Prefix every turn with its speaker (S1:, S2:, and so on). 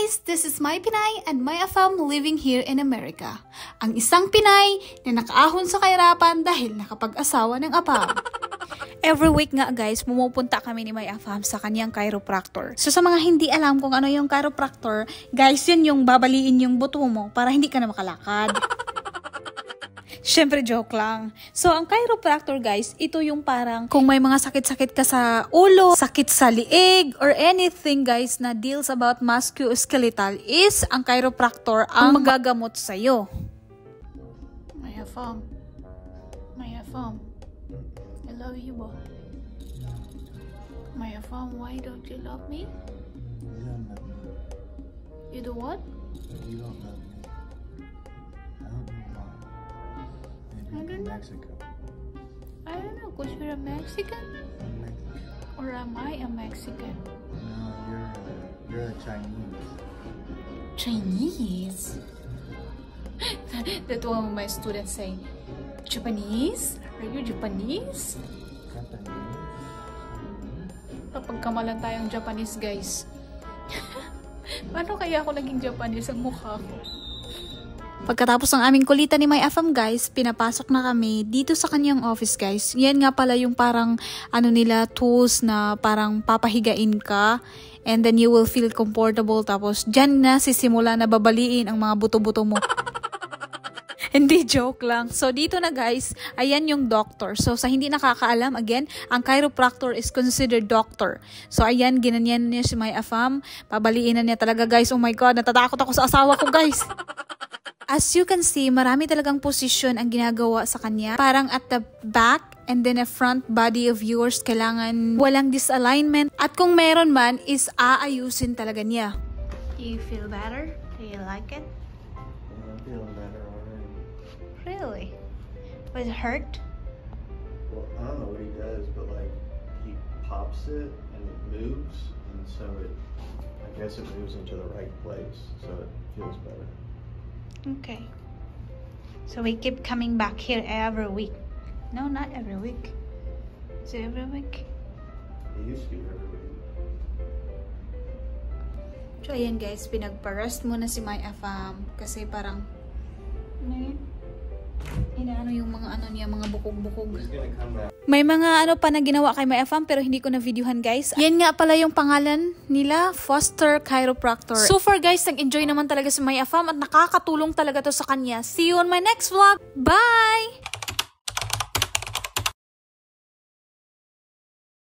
S1: guys! This is my Pinay and my Afam living here in America. Ang isang Pinay na nakaahon sa kahirapan dahil nakapag-asawa ng Afam. Every week nga guys, pumupunta kami ni my Afam sa kanyang chiropractor. So sa mga hindi alam kung ano yung chiropractor, guys, yun yung babaliin yung buto mo para hindi ka na makalakad. Syempre, joke lang. So, ang chiropractor, guys, ito yung parang kung may mga sakit-sakit ka sa ulo, sakit sa liig, or anything, guys, na deals about musculoskeletal is ang chiropractor ang magagamot sa'yo. My Afam. My Afam. I love you, boy. My Afam, why don't you love me?
S2: You don't love me.
S1: You do what?
S2: You don't love me. I don't know why. Maybe you're from Mexico.
S1: I don't know, because you're a Mexican?
S2: I'm Mexican.
S1: Or am I a Mexican?
S2: No, you're a Chinese.
S1: Chinese? That one of my students saying, Japanese? Are you Japanese?
S2: Japanese?
S1: Kapagkamalan tayong Japanese, guys. Paano kaya ako naging Japanese ang mukha ko? Pagkatapos ng aming kulitan ni my Afam, guys, pinapasok na kami dito sa kanyang office, guys. Yan nga pala yung parang nila tools na parang papahigain ka and then you will feel comfortable, tapos dyan na sisimula na babaliin ang mga buto-buto mo. Hindi, joke lang. So, dito na guys, ayan yung doctor. So, sa hindi nakakaalam, again, ang chiropractor is considered doctor. So, ayan, ginanyan niya si my Afam. Pabaliin na niya talaga, guys. Oh my God, natatakot ako sa asawa ko, guys. As you can see, marami talagang posisyon ang ginagawa sa kanya. Parang at the back and then a front body of yours, kailangan walang disalignment. At kung meron man, is aayusin talaga niya. Do you feel better? Do you like it?
S2: Yeah, I'm feeling better already.
S1: Really? Was it hurt?
S2: Well, I don't know what he does, but like he pops it and it moves, and so I guess it moves into the right place, so it feels better.
S1: Okay. So we keep coming back here every week. No, not every week. Is it every week?
S2: It used to be every week.
S1: So ayan guys, pinagpa-rest muna si my Afam kasi parang inaano yung mga niya, mga bukog-bukog.
S2: He's gonna come back.
S1: May mga pa na ginawa kay my Afam pero hindi ko na videohan, guys. Yan nga pala yung pangalan nila, Foster Chiropractor. So far guys, nag-enjoy naman talaga si my Afam at nakakatulong talaga to sa kanya. See you on my next vlog. Bye!